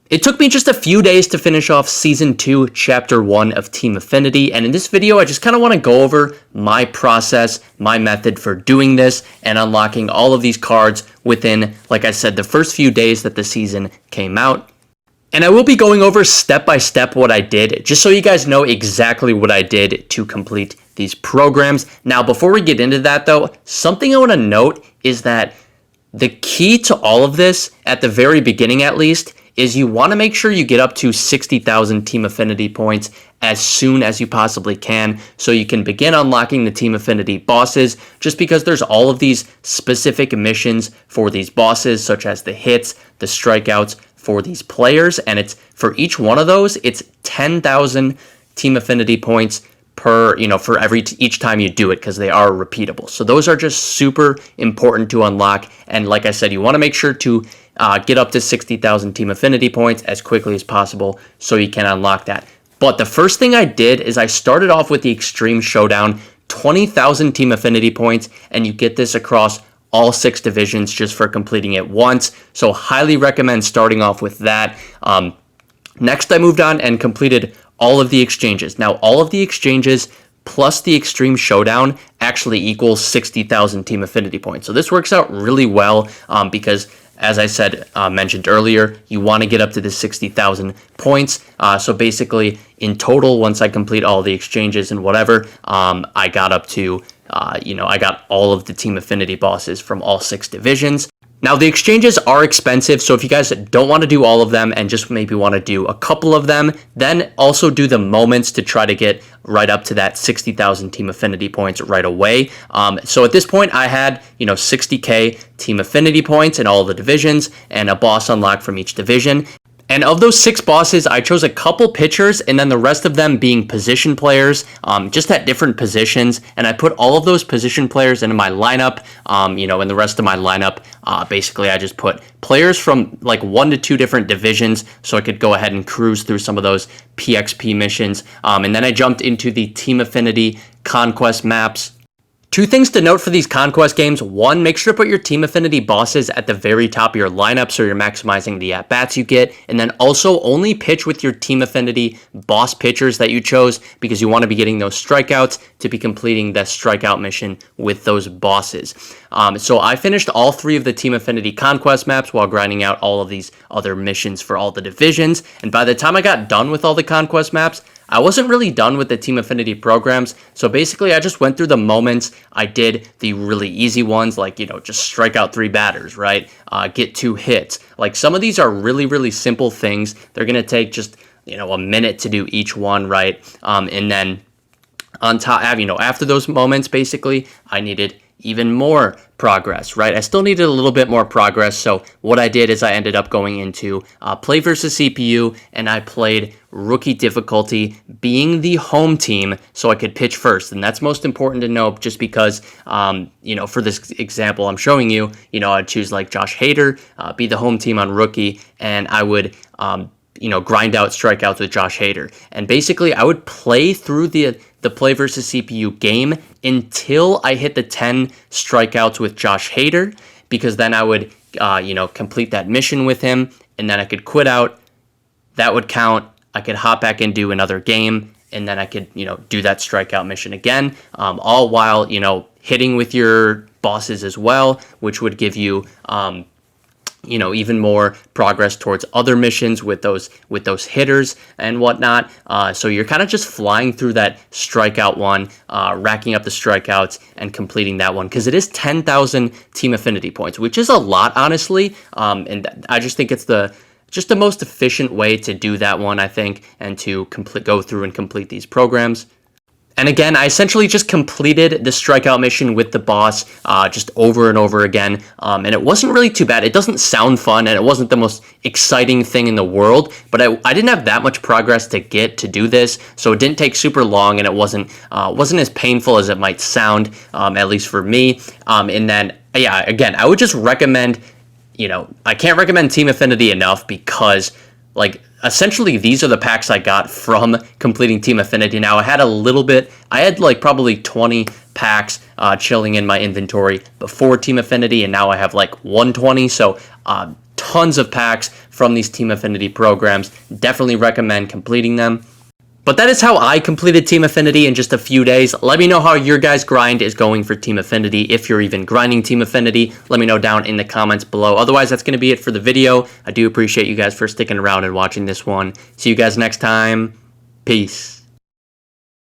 It took me just a few days to finish off Season 2, Chapter 1 of Team Affinity, and in this video I just kind of want to go over my process, my method for doing this, and unlocking all of these cards within, like I said, the first few days that the season came out. And I will be going over step by step what I did, just so you guys know exactly what I did to complete these programs. Now, before we get into that though, something I want to note is that the key to all of this, at the very beginning at least, is you want to make sure you get up to 60,000 Team Affinity points as soon as you possibly can, so you can begin unlocking the Team Affinity bosses, just because there's all of these specific missions for these bosses, such as the hits, the strikeouts for these players, and it's for each one of those, it's 10,000 Team Affinity points per, for each time you do it, because they are repeatable. So those are just super important to unlock, and like I said, you want to make sure to get up to 60,000 Team Affinity points as quickly as possible so you can unlock that. But the first thing I did is I started off with the Extreme Showdown, 20,000 Team Affinity points, and you get this across all 6 divisions just for completing it once. So highly recommend starting off with that. Next, I moved on and completed all of the exchanges. Now, all of the exchanges plus the Extreme Showdown actually equals 60,000 Team Affinity points. So this works out really well because, as I said, mentioned earlier, you want to get up to the 60,000 points. So basically, in total, once I complete all the exchanges and whatever, I got up to, I got all of the Team Affinity bosses from all 6 divisions. Now, the exchanges are expensive, so if you guys don't want to do all of them and just maybe want to do a couple of them, then also do the moments to try to get right up to that 60,000 Team Affinity points right away. So at this point, I had, 60k Team Affinity points in all the divisions and a boss unlocked from each division. And of those 6 bosses, I chose a couple pitchers, and then the rest of them being position players, just at different positions. And I put all of those position players into my lineup, and the rest of my lineup, basically I just put players from like 1 to 2 different divisions, so I could go ahead and cruise through some of those PXP missions. And then I jumped into the Team Affinity Conquest maps. 2 things to note for these Conquest games. 1, make sure to put your Team Affinity bosses at the very top of your lineup so you're maximizing the at-bats you get. And then also only pitch with your Team Affinity boss pitchers that you chose, because you want to be getting those strikeouts to be completing the strikeout mission with those bosses. So I finished all 3 of the Team Affinity Conquest maps while grinding out all of these other missions for all the divisions. And by the time I got done with all the Conquest maps, I wasn't really done with the Team Affinity programs, so basically I just went through the moments. I did the really easy ones, like, just strike out 3 batters, right? Get 2 hits. Like, some of these are really, really simple things. They're going to take just, a minute to do each one, right? And then on top, after those moments, basically, I needed even more progress, right? I still needed a little bit more progress, so what I did is I ended up going into play versus CPU, and I played rookie difficulty, being the home team, so I could pitch first. And that's most important to know, just because, for this example I'm showing you, I'd choose like Josh Hader, be the home team on rookie, and I would grind out strikeouts with Josh Hader. And basically, I would play through the play versus CPU game until I hit the 10 strikeouts with Josh Hader, because then I would, complete that mission with him, and then I could quit out. That would count. I could hop back and do another game, and then I could, do that strikeout mission again, all while, hitting with your bosses as well, which would give you, even more progress towards other missions with those hitters and whatnot. So you're kind of just flying through that strikeout one, racking up the strikeouts and completing that one, because it is 10,000 Team Affinity points, which is a lot, honestly. And I just think it's the most efficient way to do that one, I think, and to go through and complete these programs. And again, I essentially just completed the strikeout mission with the boss just over and over again, and it wasn't really too bad. It doesn't sound fun, and it wasn't the most exciting thing in the world, but I didn't have that much progress to get to do this, so it didn't take super long, and it wasn't as painful as it might sound, at least for me. And then, yeah, again, I would just recommend, I can't recommend Team Affinity enough, because, like, essentially these are the packs I got from completing Team Affinity. Now, I had like probably 20 packs chilling in my inventory before Team Affinity, and now I have like 120, so tons of packs from these Team Affinity programs. Definitely recommend completing them. But that is how I completed Team Affinity in just a few days. Let me know how your guys' grind is going for Team Affinity. If you're even grinding Team Affinity, let me know down in the comments below. Otherwise, that's going to be it for the video. I do appreciate you guys for sticking around and watching this one. See you guys next time. Peace.